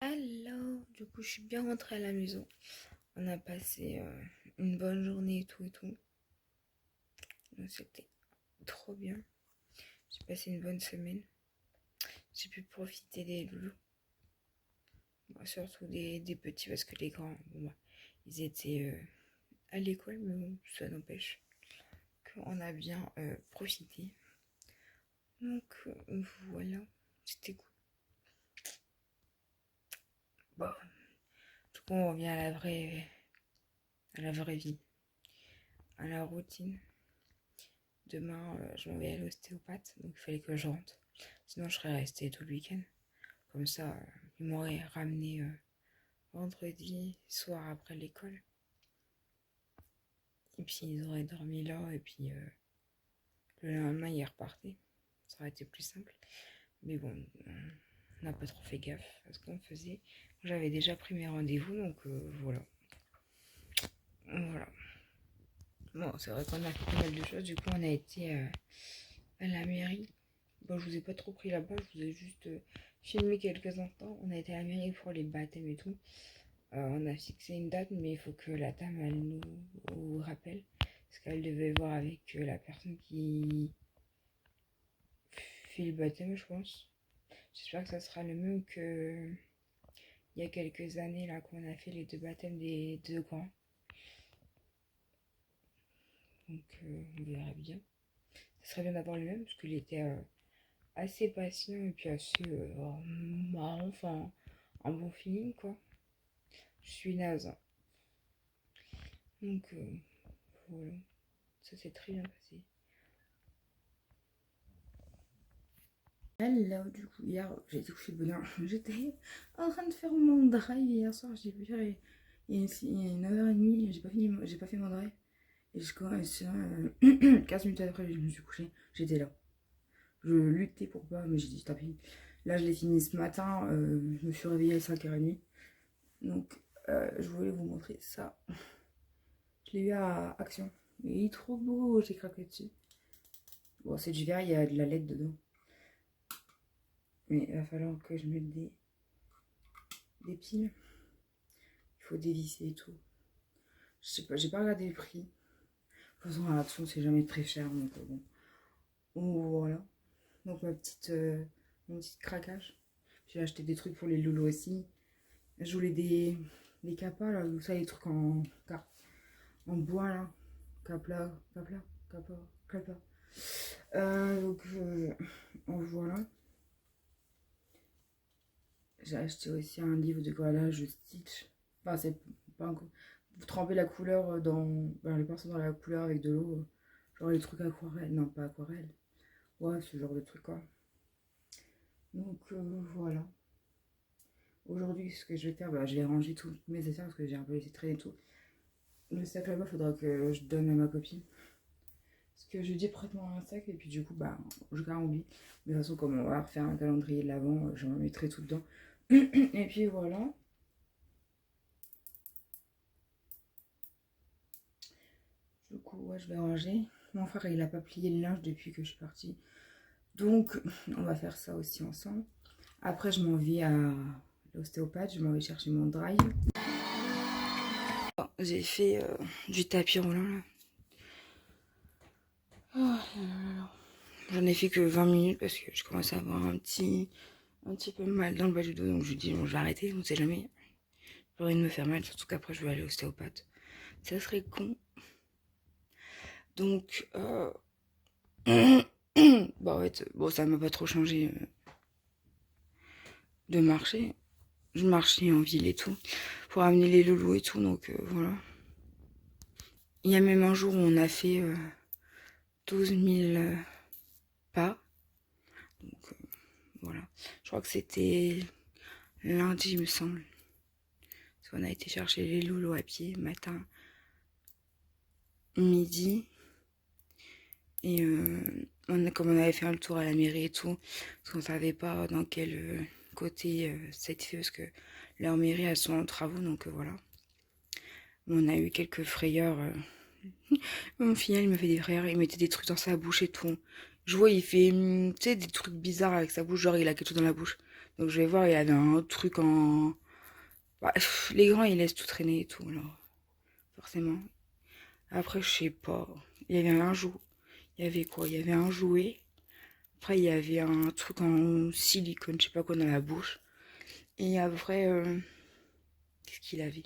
Alors, du coup, je suis bien rentrée à la maison. On a passé une bonne journée et tout et tout. Donc, c'était trop bien. J'ai passé une bonne semaine. J'ai pu profiter des loulous. Bon, surtout des petits parce que les grands, bon, bah, ils étaient à l'école, mais bon, ça n'empêche qu'on a bien profité. Donc, voilà, c'était cool. Bon, du coup, on revient à la vraie vie, à la routine. Demain, je m'en vais à l'ostéopathe, donc il fallait que je rentre. Sinon, je serais restée tout le week-end. Comme ça, ils m'auraient ramené vendredi soir après l'école. Et puis, ils auraient dormi là. Et puis, le lendemain, ils repartaient. Ça aurait été plus simple. Mais bon, on n'a pas trop fait gaffe à ce qu'on faisait. J'avais déjà pris mes rendez-vous, donc voilà. Voilà. Bon, c'est vrai qu'on a fait pas mal de choses. Du coup, on a été à la mairie. Bon, je vous ai pas trop pris là-bas, je vous ai juste filmé quelques instants. On a été à la mairie pour les baptêmes et tout. On a fixé une date, mais il faut que la dame, elle nous rappelle. Parce qu'elle devait voir avec la personne qui fait le baptême, je pense. J'espère que ça sera le même que il y a quelques années, là, qu'on a fait les deux baptêmes des deux grands. Donc, on verra bien. Ça serait bien d'avoir le même, parce qu'il était assez patient et puis assez marrant, enfin, un bon feeling, quoi. Je suis naze. Donc, voilà. Ça s'est très bien passé. Là, du coup, hier, j'ai été coucher de bonne heure. J'étais en train de faire mon drive hier soir. J'ai pu faire il y a 9h30. J'ai pas fait mon drive. Et je commence 15 minutes après, je me suis couchée. J'étais là. Je luttais pour pas, mais j'ai dit, tapis. Là, je l'ai fini ce matin. Je me suis réveillée à 5h30. Donc, je voulais vous montrer ça. Je l'ai eu à Action. Il est trop beau, j'ai craqué dessus. Bon, c'est du verre, il y a de la LED dedans. Mais il va falloir que je mette des piles. Il faut dévisser et tout. Je sais pas, j'ai pas regardé le prix. De toute façon, à Action, c'est jamais très cher. Donc, bon. Voilà. Donc, mon petit craquage. J'ai acheté des trucs pour les loulous aussi. Je voulais des capas, là. Vous savez, les trucs en bois, là. Capla, capla, capa, capa. Donc, voilà. J'ai acheté aussi un livre de collage de Stitch. Enfin, c'est pas encore. Vous trempez la couleur les pinceaux dans la couleur avec de l'eau. Genre les trucs aquarelle. Non, pas aquarelle. Ouais, ce genre de truc, quoi. Donc, voilà. Aujourd'hui, ce que je vais faire, je vais ranger toutes mes affaires parce que j'ai un peu laissé traîner tout. Le sac là-bas, faudra que je donne à ma copine. Parce que je dis prête-moi un sac et puis du coup, je garde oublie. Mais de toute façon, comme on va refaire un calendrier de l'avant, je m'en mettrai tout dedans. Et puis voilà. Du coup, ouais, je vais ranger. Mon frère, il a pas plié le linge depuis que je suis partie. Donc, on va faire ça aussi ensemble. Après, je m'en vais à l'ostéopathe. Je m'en vais chercher mon drive. Bon, j'ai fait du tapis roulant, là. Oh, j'en ai fait que 20 minutes parce que je commence à avoir un petit peu mal dans le bas du dos. Donc, je dis, bon, je vais arrêter. On sait jamais. J'ai envie de me faire mal. Surtout qu'après, je vais aller à l'ostéopathe. Ça serait con. Donc, en fait, bon, ça m'a pas trop changé de marcher. Je marchais en ville et tout pour amener les loulous et tout, donc voilà. Il y a même un jour où on a fait 12 000 pas. Donc voilà. Je crois que c'était lundi, il me semble. Parce qu'on a été chercher les loulous à pied, matin, midi. Et comme on avait fait un tour à la mairie et tout, parce qu'on savait pas dans quel côté c'était fait, parce que leur mairie, elles sont en travaux, donc voilà. On a eu quelques frayeurs. Mon final, il me fait des frayeurs, il mettait des trucs dans sa bouche et tout. Je vois, il fait, tu sais, des trucs bizarres avec sa bouche, genre il a quelque chose dans la bouche. Donc je vais voir, il y avait un truc en... Bah, les grands, ils laissent tout traîner et tout, alors forcément. Après, je sais pas. Il y avait un jouet. Il y avait quoi? Il y avait un jouet. Après, il y avait un truc en silicone, je sais pas quoi, dans la bouche. Et après, qu'est-ce qu'il avait?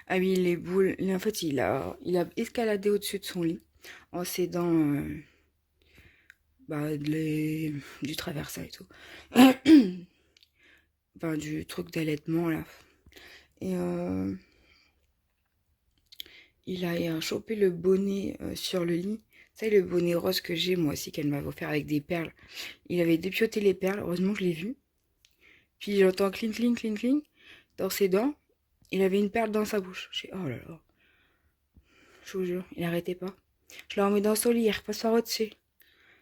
Ah oui, les boules. En fait, il a escaladé au-dessus de son lit en s'aidant bah, du traversin et tout. Enfin, du truc d'allaitement, là. Et il a chopé le bonnet sur le lit. C'est le bonnet rose que j'ai, moi aussi, qu'elle m'avait offert avec des perles. Il avait dépioté les perles, heureusement que je l'ai vu. Puis j'entends cling, cling, cling, cling dans ses dents. Il avait une perle dans sa bouche. Je dis, oh là là. Je vous jure, il arrêtait pas. Je l'ai emmené dans son lit, il repasse par au-dessus.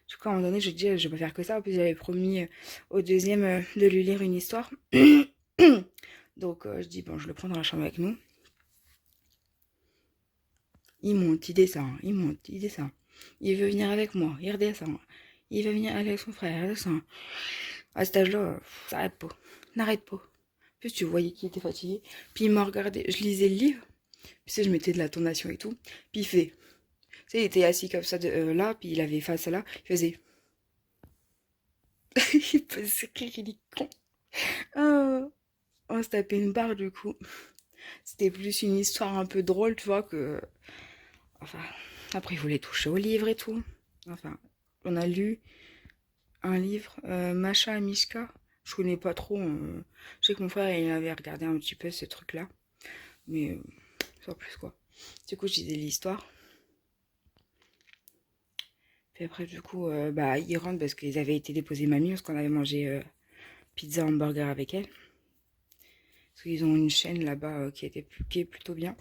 Du coup, à un moment donné, je dis, je vais pas faire que ça. En plus, j'avais promis au deuxième de lui lire une histoire. Donc, je dis, bon, je le prends dans la chambre avec nous. Il monte, il descend, il monte, il descend. Il veut venir avec moi, il redescend. Il veut venir avec son frère, il descend. À cet âge-là, ça n'arrête pas. N'arrête pas. En plus, tu voyais qu'il était fatigué. Puis il m'a regardé, je lisais le livre. Puis tu sais, je mettais de la tonation et tout. Puis il fait. Tu sais, il était assis comme ça là, puis il avait face à là. Il faisait. Il faisait rire, il est con. Oh, on se tapait une barre du coup. C'était plus une histoire un peu drôle, tu vois, que. Enfin, après, il voulait toucher au livre et tout. Enfin, on a lu un livre, Macha et Mishka. Je connais pas trop. Je sais que mon frère, il avait regardé un petit peu ce truc-là. Mais, sans plus, quoi. Du coup, je disais l'histoire. Puis après, du coup, bah, ils rentrent parce qu'ils avaient été déposer mamie, parce qu'on avait mangé pizza, hamburger avec elle. Parce qu'ils ont une chaîne là-bas qui est plutôt bien.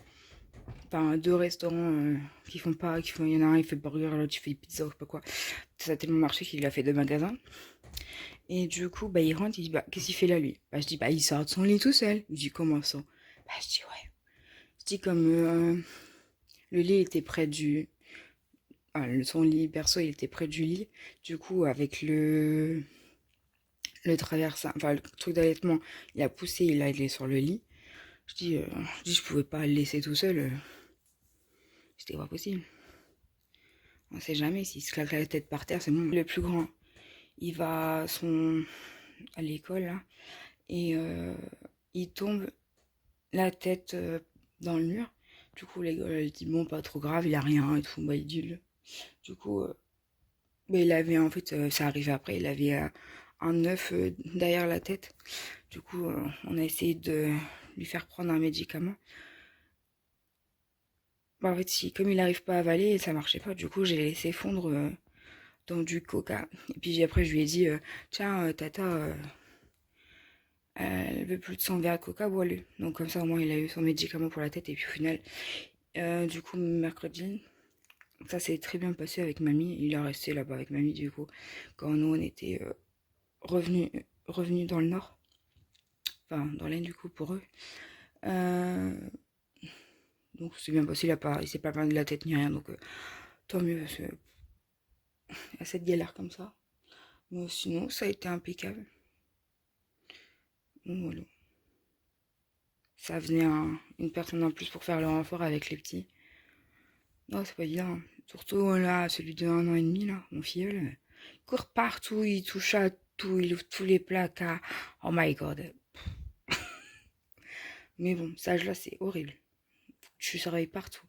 Enfin, deux restaurants qui font pas, il y en a un, il fait burger, l'autre, il fait pizza, ou je sais pas quoi. Ça a tellement marché qu'il a fait deux magasins. Et du coup, bah, il rentre, il dit, bah, qu'est-ce qu'il fait là, lui? Bah, je dis, bah, il sort de son lit tout seul. Il dit, comment ça? Bah, je dis, ouais. Je dis, comme le lit était près du. Ah, son lit perso, il était près du lit. Du coup, avec le traversin, enfin, le truc d'allaitement, il a poussé, il a allé sur le lit. Je pouvais pas le laisser tout seul. C'était pas possible. On sait jamais, s'il se claque la tête par terre, c'est bon. Le plus grand, il va à l'école, là, et il tombe la tête dans le mur. Du coup, l'école, elle dit, bon, pas trop grave, il a rien et tout, bah, il dit. Du coup, bah, il avait, en fait, ça arrivait après, il avait un œuf derrière la tête. Du coup, on a essayé de lui faire prendre un médicament. Bah, en fait, si, comme il n'arrive pas à avaler, ça marchait pas. Du coup, j'ai laissé fondre dans du coca. Et puis après, je lui ai dit, tiens, tata, elle veut plus de son verre de coca, bois-le. Donc comme ça, au moins, il a eu son médicament pour la tête. Et puis au final, du coup, mercredi, ça s'est très bien passé avec mamie. Il est resté là-bas avec mamie, du coup, quand nous, on était revenus dans le nord. Enfin, dans l'Aisne, du coup, pour eux. Donc c'est bien passé, il s'est pas plaint de la tête ni rien. Donc tant mieux, parce que à cette galère comme ça. Mais sinon, ça a été impeccable. Donc voilà. Ça venait une personne en plus pour faire le renfort avec les petits. Non, c'est pas évident. Surtout là, celui de 1 an et demi, là, mon filleul. Il court partout, il touche à tout, il ouvre tous les placards. Oh my god. Mais bon, ça âge-là, c'est horrible. Tu surveilles partout.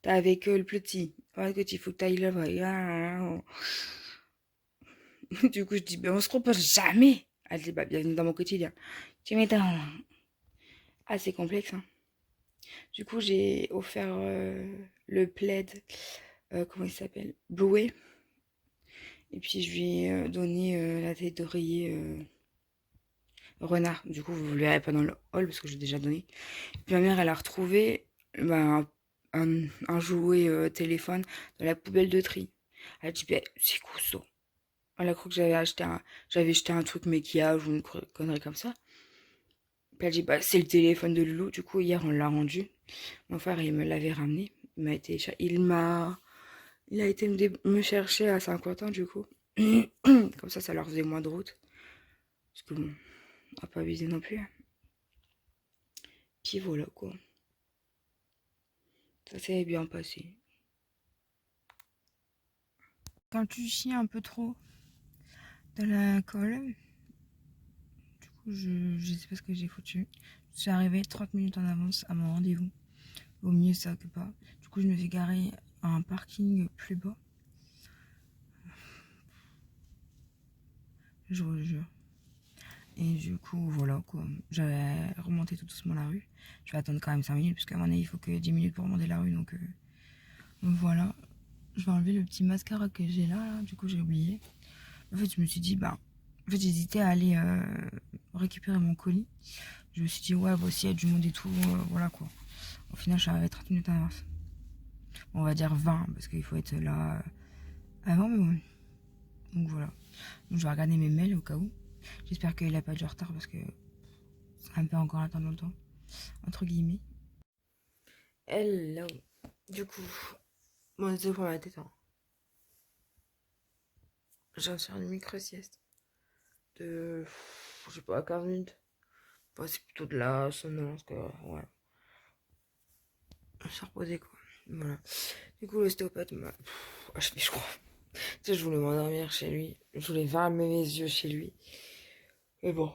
T'es avec le petit. Ouais, que tu faut que t'ailles là-bas. Du coup, je dis, ben, on se repose jamais. Elle dit, bah, bienvenue dans mon quotidien. Tu m'étonnes. Assez complexe, hein. Du coup, j'ai offert le plaid, comment il s'appelle? Blouet. Et puis, je lui ai donné la tête d'oreiller renard. Du coup, vous ne le verrez pas dans le hall parce que j'ai déjà donné. Puis, ma mère, elle a retrouvé bah, un jouet téléphone dans la poubelle de tri. Elle a dit, ben, c'est quoi ça? Elle a cru que j'avais jeté un truc maquillage ou une connerie comme ça. Puis elle dit, bah, c'est le téléphone de Loulou. Du coup, hier, on l'a rendu. Mon frère, il me l'avait ramené. Il a été me chercher à Saint-Quentin, du coup. Comme ça leur faisait moins de route. Parce que bon, on va pas abuser non plus. Puis voilà quoi. Ça s'est bien passé. Quand tu chies un peu trop dans la colle, du coup je sais pas ce que j'ai foutu. Je suis arrivée 30 minutes en avance à mon rendez-vous. Au mieux ça que pas. Du coup je me suis garée à un parking plus bas. Je vous jure. Et du coup, voilà quoi. J'avais remonté tout doucement la rue. Je vais attendre quand même 5 minutes, parce qu'à mon avis, il faut que 10 minutes pour remonter la rue. Donc voilà. Je vais enlever le petit mascara que j'ai là. Du coup, j'ai oublié. En fait, je me suis dit, bah. En fait, j'hésitais à aller récupérer mon colis. Je me suis dit, ouais, voici, il y a du monde et tout. Voilà quoi. Au final, je suis arrivée 30 minutes en avance. Bon, on va dire 20, parce qu'il faut être là avant, mais bon. Donc voilà. Donc, je vais regarder mes mails au cas où. J'espère qu'il n'a pas du retard, parce que ça me fait encore attendre longtemps. Entre guillemets. Hello. Du coup, bon, désolé pour ma tête. Hein. Je viens de faire une micro-sieste de, je sais pas, 15 minutes. Enfin, c'est plutôt de la somnolence, quoi. Ouais. Je suis reposée, quoi. Voilà. Du coup, l'ostéopathe m'a achevé, je crois. Tu sais, je voulais m'endormir chez lui. Je voulais fermer mes yeux chez lui. Mais bon.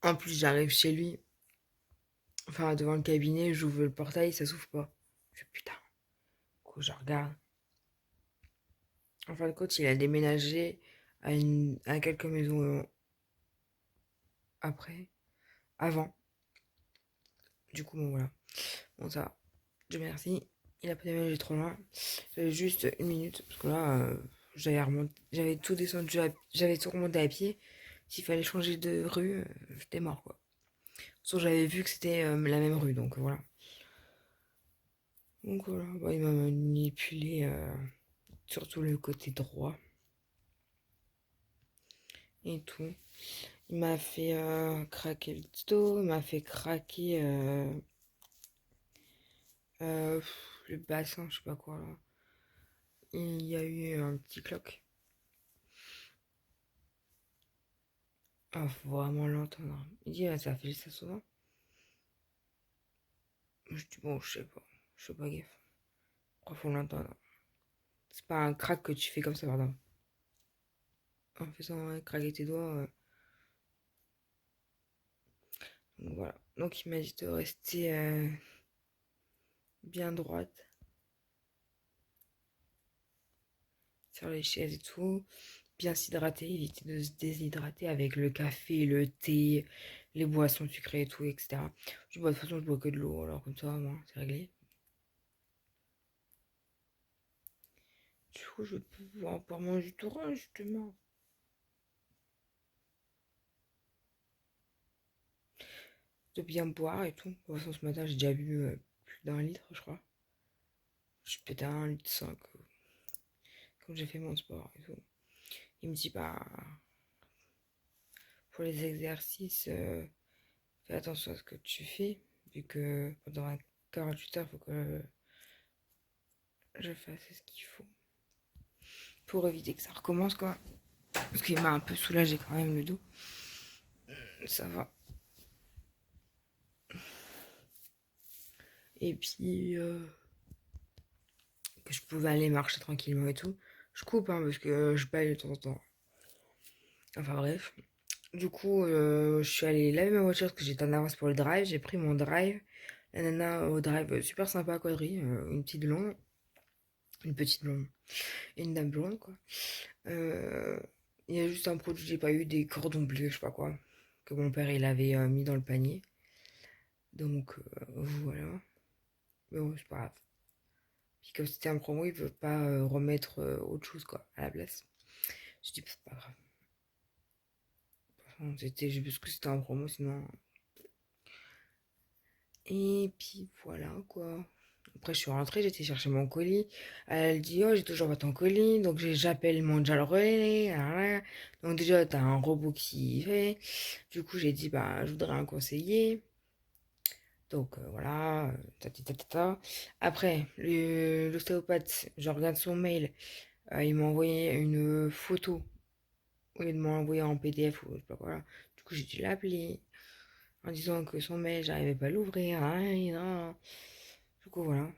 En plus, j'arrive chez lui. Enfin, devant le cabinet, j'ouvre le portail, ça s'ouvre pas. Je fais putain. Du coup, je regarde. En fin de compte, il a déménagé à quelques maisons après, avant. Du coup, bon, voilà. Bon, ça va. Dieu merci. Il a pas déménagé trop loin. J'avais juste 1 minute, parce que là, j'avais tout descendu, j'avais tout remonté à pied. S'il fallait changer de rue, j'étais mort, quoi. Sauf j'avais vu que c'était la même rue, donc voilà. Donc voilà, bah, il m'a manipulé, surtout le côté droit. Et tout. Il m'a fait craquer le dos, il m'a fait craquer euh, le bassin, je sais pas quoi là. Il y a eu un petit cloque. Ah, faut vraiment l'entendre. Il dit, ah, ça fait ça souvent. Je dis, bon, je sais pas gaffe. Après, faut l'entendre. C'est pas un crack que tu fais comme ça, pardon. En faisant craquer tes doigts. Donc voilà. Donc il m'a dit de rester bien droite sur les chaises et tout. Bien s'hydrater, éviter de se déshydrater avec le café, le thé, les boissons sucrées et tout, etc. Je bois de toute façon, je bois que de l'eau, alors comme ça, moi, c'est réglé. Du coup, je vais pouvoir pas manger tout rond, justement. De bien boire et tout. De toute façon, ce matin, j'ai déjà bu plus d'1 litre, je crois. Je suis peut-être à 1,5 litre quand j'ai fait mon sport et tout. Il me dit, bah, pour les exercices, fais attention à ce que tu fais, vu que pendant 48 heures, il faut que je fasse ce qu'il faut pour éviter que ça recommence, quoi. Parce qu'il m'a un peu soulagé quand même le dos. Ça va. Et puis, que je pouvais aller marcher tranquillement et tout. Je coupe, hein, parce que je baille de temps en temps. Enfin bref. Du coup, je suis allée laver ma voiture parce que j'étais en avance pour le drive. J'ai pris mon drive. La nana au drive, super sympa, quadri. Une petite blonde. Une petite blonde. Et une dame blonde, quoi. Il y a juste un produit que j'ai pas eu, des cordons bleus, je sais pas quoi. Que mon père, il avait mis dans le panier. Donc, voilà. Mais bon, c'est pas grave. Puis comme c'était un promo, il veut pas remettre autre chose, quoi, à la place. Je dis, c'est pas grave. C'était juste parce que c'était en promo, sinon. Et puis voilà quoi. Après, je suis rentrée, j'étais chercher mon colis. Elle dit, oh, j'ai toujours pas ton colis. Donc, j'appelle mon déjà le relais. Donc, déjà, t'as un robot qui fait. Du coup, j'ai dit, bah, je voudrais un conseiller. Donc, voilà. Après, l'ostéopathe, je regarde son mail. Il m'a envoyé une photo au lieu de m'envoyer en PDF ou je sais pas quoi. Là. Du coup, j'ai dû l'appeler en disant que son mail, j'arrivais pas à l'ouvrir. Hein. Du coup, voilà.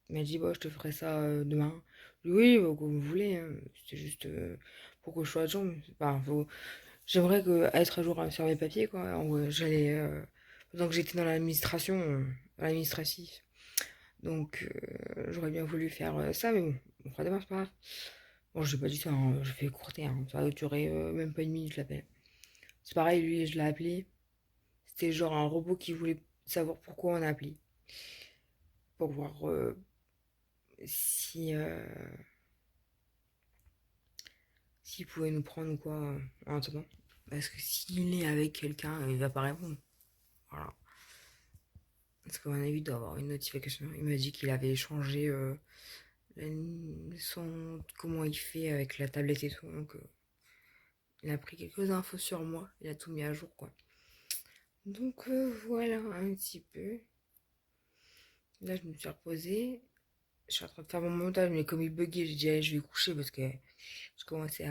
Il m'a dit, bah, je te ferai ça demain. Je lui ai dit, oui, bah, comme vous voulez. Hein. C'était juste pour que je sois à jour. Enfin, j'aimerais être à jour sur mes papiers, quoi. J'allais. Pendant que j'étais dans l'administration, l'administratif. Donc, j'aurais bien voulu faire ça, mais bon, on fera demain, c'est pas grave. Bon, j'ai pas dit ça, hein, je fais courter, hein. Ça a duré même pas une minute, l'appel. C'est pareil, lui, je l'ai appelé. C'était genre un robot qui voulait savoir pourquoi on a appelé. Pour voir si s'il pouvait nous prendre ou quoi en attendant. Parce que s'il est avec quelqu'un, il va pas répondre. Voilà. Parce qu'à mon avis, il doit avoir une notification. Il m'a dit qu'il avait changé comment il fait avec la tablette et tout. Donc, il a pris quelques infos sur moi. Il a tout mis à jour, quoi. Donc, voilà un petit peu. Là, je me suis reposée. Je suis en train de faire mon montage, mais comme il buguait, j'ai dit, allez, je vais coucher parce que je commençais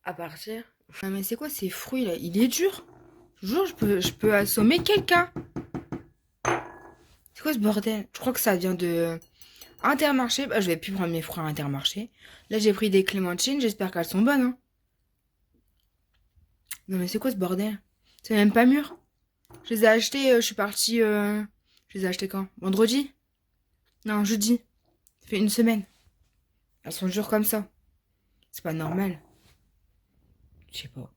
à partir. Ah, mais c'est quoi ces fruits là? Il est dur. Je jure, je peux assommer quelqu'un. C'est quoi ce bordel? Je crois que ça vient de Intermarché. Bah, je vais plus prendre mes fruits à Intermarché. Là, j'ai pris des clémentines. J'espère qu'elles sont bonnes. Hein. Non, mais c'est quoi ce bordel? C'est même pas mûr. Je les ai achetés. Je suis partie. Je les ai achetés quand? Vendredi? Non, jeudi. Ça fait une semaine. Elles sont dures comme ça. C'est pas normal. Je sais pas.